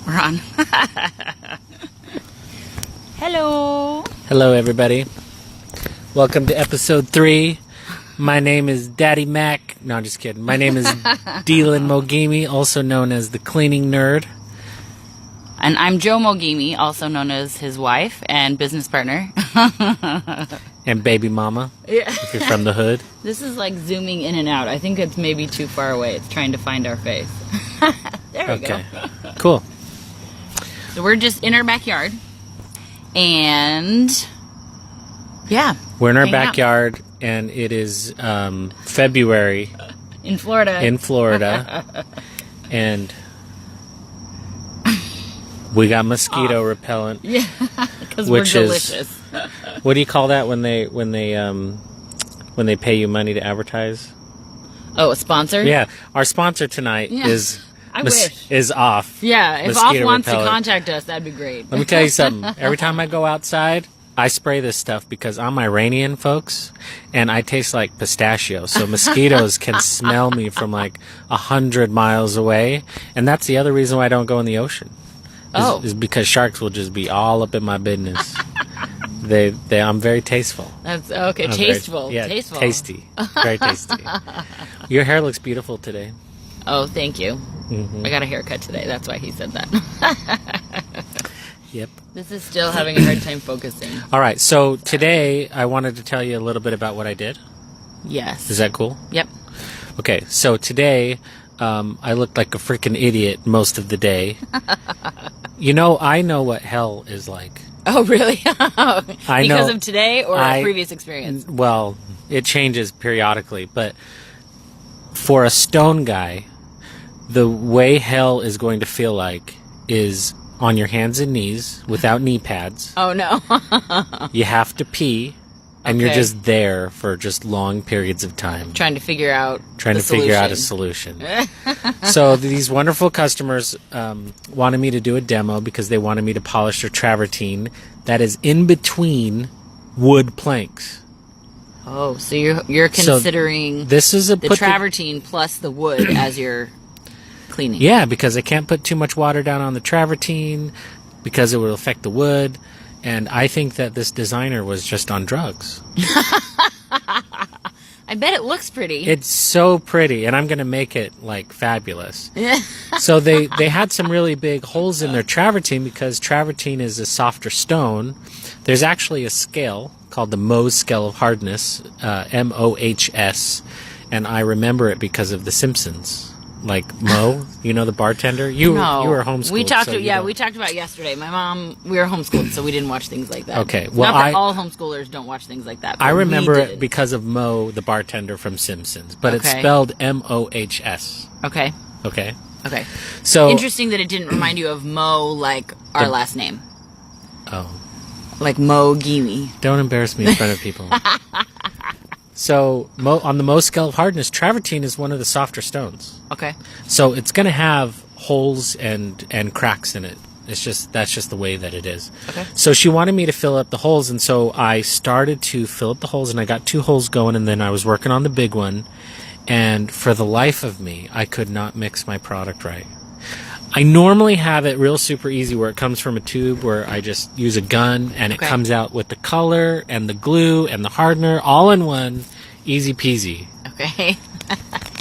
We're on. Hello. Hello, everybody. Welcome to episode 3. My name is Daddy Mac. No, I'm just kidding. My name is Deland Mogimi, also known as the Cleaning Nerd. And I'm Joe Mogimi, also known as his wife and business partner. And baby mama, if you're from the hood. This is like zooming in and out. I think it's maybe too far away. It's trying to find our face. There we go. Cool. So we're just in our backyard. And yeah. We're in our backyard, and it is February. In Florida. And we got mosquito repellent. Yeah, because we're delicious. What do you call that when they pay you money to advertise? Oh, a sponsor? Yeah, our sponsor tonight is off. Yeah, if Mosquito Off wants repellent. to contact us, that'd be great. Let me tell you something. Every time I go outside, I spray this stuff because I'm Iranian, folks, and I taste like pistachio. So mosquitoes can smell me from like 100 miles away, and that's the other reason why I don't go in the ocean. Is because sharks will just be all up in my business. I'm very tasteful. That's okay. Tasteful. Tasteful. Tasty. Very tasty. Your hair looks beautiful today. Oh, thank you. Mm-hmm. I got a haircut today. That's why he said that. Yep. This is still having a hard time focusing. All right. So today I wanted to tell you a little bit about what I did. Yes. Is that cool? Yep. Okay. So today I looked like a freaking idiot most of the day. I know what hell is like. Oh, really? I know. Because of today or a previous experience? Well, it changes periodically, but for a stone guy, the way hell is going to feel like is on your hands and knees without knee pads. Oh, no. You have to pee, and you're just there for just long periods of time. Trying to figure out a solution. So these wonderful customers wanted me to do a demo because they wanted me to polish their travertine that is in between wood planks. Oh, so you're considering this is the travertine plus the wood as your cleaning. Yeah, because I can't put too much water down on the travertine because it will affect the wood. And I think that this designer was just on drugs. I bet it looks pretty. It's so pretty, and I'm going to make it, like, fabulous. So they had some really big holes in their travertine because travertine is a softer stone. There's actually a scale called the Mohs scale of hardness, M-O-H-S, and I remember it because of The Simpsons. Like Mo, the bartender. You were homeschooled. We talked about it yesterday. My mom, we were homeschooled, so we didn't watch things like that. Okay, well, not that all homeschoolers don't watch things like that. I remember it because of Mo, the bartender from Simpsons, but it's spelled M-O-H-S. Okay. Okay. Okay. So interesting that it didn't remind you of Mo, like our last name. Oh. Like Mo Gimi. Don't embarrass me in front of people. So, on the Mohs scale of hardness, travertine is one of the softer stones. Okay. So it's going to have holes and cracks in it. That's just the way that it is. Okay. So she wanted me to fill up the holes, and so I started to fill up the holes, and I got 2 holes going, and then I was working on the big one. And for the life of me, I could not mix my product right. I normally have it real super easy where it comes from a tube where I just use a gun and it comes out with the color and the glue and the hardener all in one, easy peasy. Okay.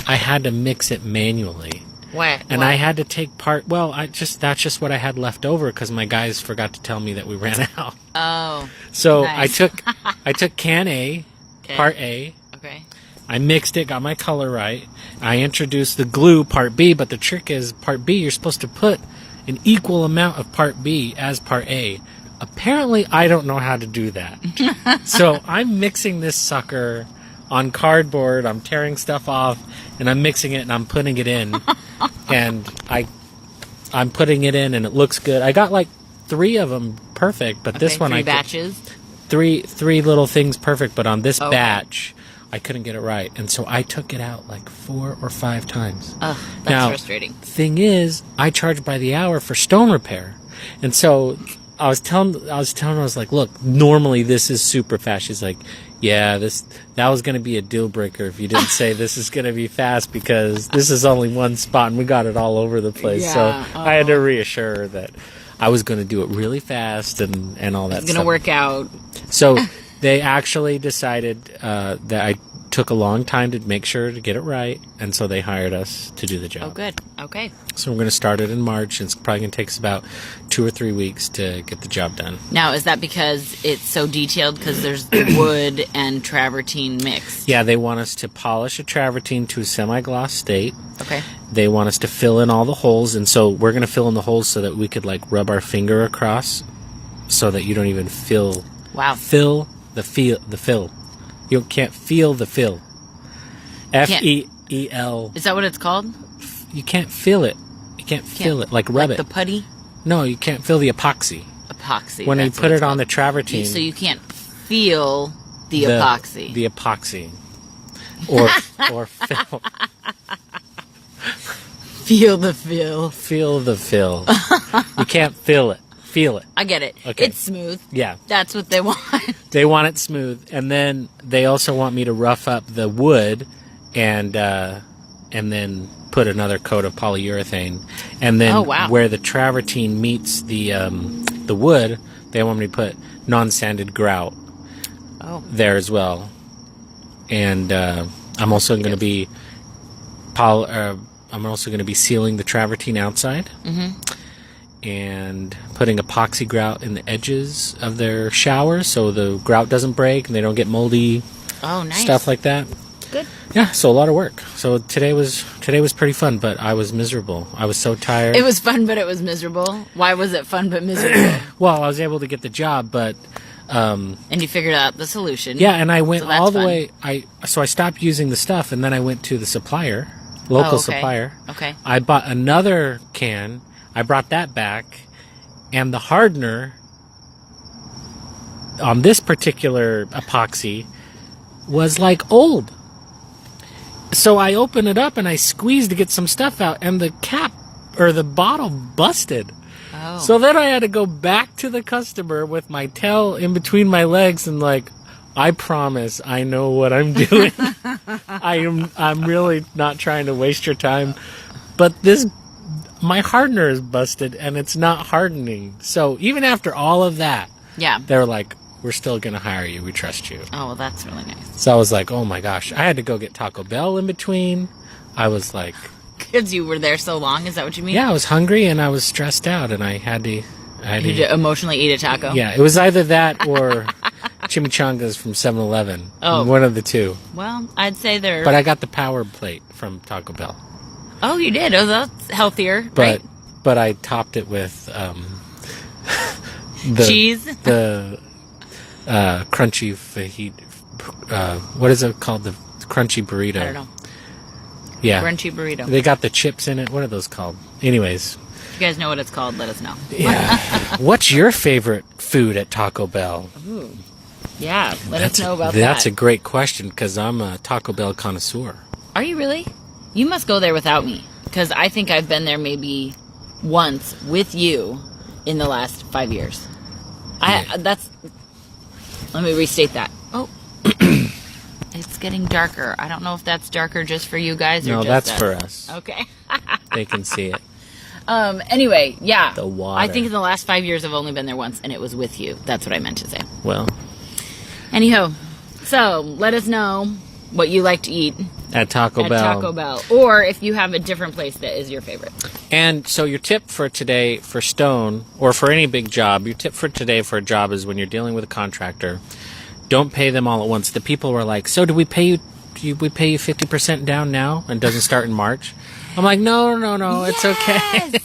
I had to mix it manually. What? And I had to take that's just what I had left over because my guys forgot to tell me that we ran out. Oh. So nice. I took can A, part A. Okay. I mixed it, got my color right. I introduced the glue, part B, but the trick is, part B, you're supposed to put an equal amount of part B as part A. Apparently, I don't know how to do that. So I'm mixing this sucker on cardboard, I'm tearing stuff off, and I'm mixing it, and I'm putting it in. And I'm putting it in, and it looks good. I got like 3 of them perfect, but this one 3 batches? 3 little things perfect, but on this batch, I couldn't get it right, and so I took it out like 4 or 5 times. Ugh, that's frustrating. Thing is, I charge by the hour for stone repair, and so I was telling her, I was like, look, normally this is super fast. She's like, Yeah, that was going to be a deal breaker if you didn't say this is going to be fast, because this is only one spot and we got it all over the place. Yeah, so I had to reassure her that I was going to do it really fast and all that It's going to work out. So they actually decided that I took a long time to make sure to get it right, and so they hired us to do the job. Oh, good. Okay. So we're going to start it in March, and it's probably going to take us about 2 or 3 weeks to get the job done. Now, is that because it's so detailed because there's wood and travertine mixed? Yeah, they want us to polish a travertine to a semi-gloss state. Okay. They want us to fill in all the holes, and so we're going to fill in the holes so that we could like rub our finger across so that you don't even feel... Wow. Fill the fill. You can't feel the fill. F-E-E-L. Is that what it's called? You can't feel it. You can't feel it. Like rub like it. the putty? No, you can't feel the epoxy. Epoxy. When you that's put what it it's on called. the travertine. So you can't feel the epoxy. The epoxy. Or fill. Feel the fill. Feel the fill. You can't feel it. Feel it. I get it. Okay. It's smooth. Yeah. That's what they want. They want it smooth, and then they also want me to rough up the wood and then put another coat of polyurethane, and then where the travertine meets the wood, they want me to put non-sanded grout there as well. And I'm also going to be sealing the travertine outside. Mm-hmm. And putting epoxy grout in the edges of their showers so the grout doesn't break and they don't get moldy. Oh, nice. Stuff like that. Good. Yeah, so a lot of work. So today was pretty fun, but I was miserable. I was so tired. It was fun, but it was miserable. Why was it fun but miserable? Well, I was able to get the job, but and you figured out the solution. yeah, and I went all the fun. way. I stopped using the stuff, and then I went to the supplier, local supplier. Okay. I bought another can. I brought that back, and the hardener on this particular epoxy was like old. So I opened it up and I squeezed to get some stuff out, and the cap or the bottle busted. Oh. So then I had to go back to the customer with my tail in between my legs and like, I promise I know what I'm doing. I'm really not trying to waste your time, but my hardener is busted and it's not hardening. So even after all of that, they're like, we're still going to hire you. We trust you. Oh, well, that's really nice. So I was like, oh my gosh. I had to go get Taco Bell in between. I was like... Because you were there so long? Is that what you mean? Yeah, I was hungry and I was stressed out and I had to emotionally eat a taco? Yeah, it was either that or chimichangas from 7-Eleven. Oh. One of the two. Well, I'd say they're... But I got the power plate from Taco Bell. Oh, you did? Oh, that's healthier, right? But I topped it with cheese? The crunchy fajita. What is it called? The crunchy burrito. I don't know. Yeah. Crunchy burrito. They got the chips in it. What are those called? Anyways. If you guys know what it's called, let us know. Yeah. What's your favorite food at Taco Bell? Ooh. Yeah, let us know about that. That's a great question because I'm a Taco Bell connoisseur. Are you really? You must go there without me, because I think I've been there maybe once with you in the last 5 years. Let me restate that. Oh, it's getting darker. I don't know if that's darker just for you guys or no, just that's for us. Okay. They can see it. Anyway, yeah. The water. I think in the last 5 years I've only been there once, and it was with you. That's what I meant to say. Well. Anyhow, so let us know what you like to eat at Taco Bell, or if you have a different place that is your favorite. And so your tip for today for Stone, or for any big job, your tip for today for a job is when you're dealing with a contractor, don't pay them all at once. The people were like, so do we pay you 50% down now and it doesn't start in March? I'm like, no, yes! It's okay.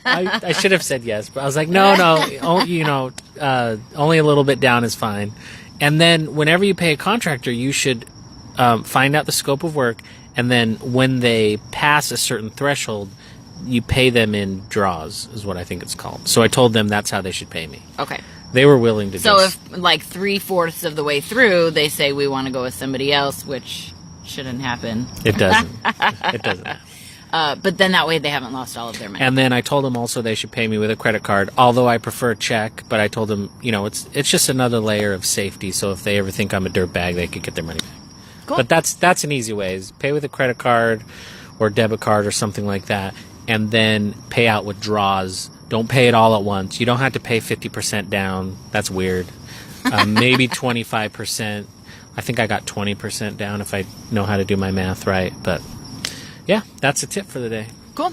I should have said yes, but I was like, no, only a little bit down is fine. And then whenever you pay a contractor, you should find out the scope of work, and then when they pass a certain threshold, you pay them in draws, is what I think it's called. So I told them that's how they should pay me. Okay. They were willing to So if, like, 3/4 of the way through, they say we want to go with somebody else, which shouldn't happen. It doesn't. It doesn't. But then that way they haven't lost all of their money. And then I told them also they should pay me with a credit card, although I prefer check. But I told them, it's just another layer of safety. So if they ever think I'm a dirtbag, they could get their money back. Cool. But that's an easy way: is pay with a credit card or debit card or something like that, and then pay out with draws. Don't pay it all at once. You don't have to pay 50% down. That's weird. Maybe 25%. I think I got 20% down if I know how to do my math right. But yeah, that's a tip for the day. Cool.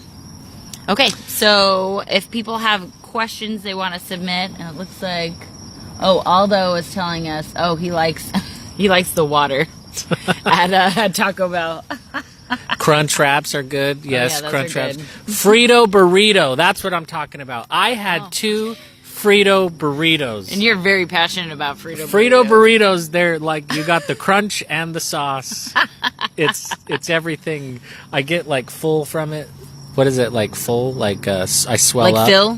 Okay, so if people have questions they want to submit, and it looks like, Aldo is telling us, he likes the water at Taco Bell. Crunch wraps are good. Yes, those crunch are wraps. good. Frito burrito. That's what I'm talking about. I had 2 Frito burritos. And you're very passionate about Frito burritos. They're like, you got the crunch and the sauce. It's everything. I get like full from it. What is it, like full? Like I swell up. Like fill?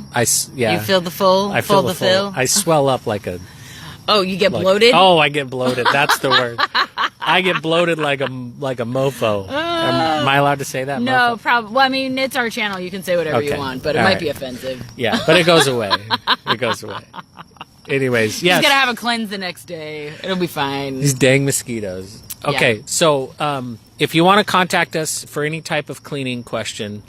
Yeah. You feel the full? I feel the full. I swell up like a... Oh, you get bloated? Oh, I get bloated. That's the word. I get bloated like a mofo. Am I allowed to say that? No, mofo? probably. Well, I mean, it's our channel. You can say whatever you want, but it might be offensive. Yeah, but it goes away. It goes away. Anyways, yes. He's going to have a cleanse the next day. It'll be fine. These dang mosquitoes. Okay, so if you want to contact us for any type of cleaning question,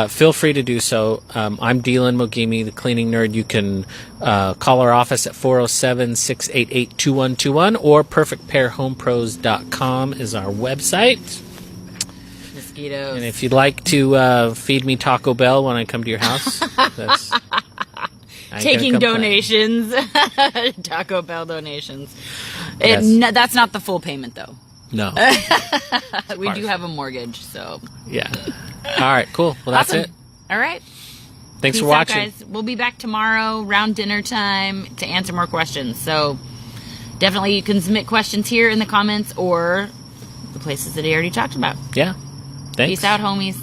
feel free to do so. I'm Deland Mogimi, the cleaning nerd. You can call our office at 407-688-2121 or perfectpairhomepros.com is our website. Mosquitoes. And if you'd like to feed me Taco Bell when I come to your house, that's... Taking donations. Taco Bell donations. Yes. That's not the full payment, though. No. We do have a mortgage, so... Yeah. All right, cool. Well, that's it. All right. Thanks for Peace out, watching. guys. We'll be back tomorrow around dinner time to answer more questions. So definitely you can submit questions here in the comments or the places that he already talked about. Yeah. Thanks. Peace out, homies.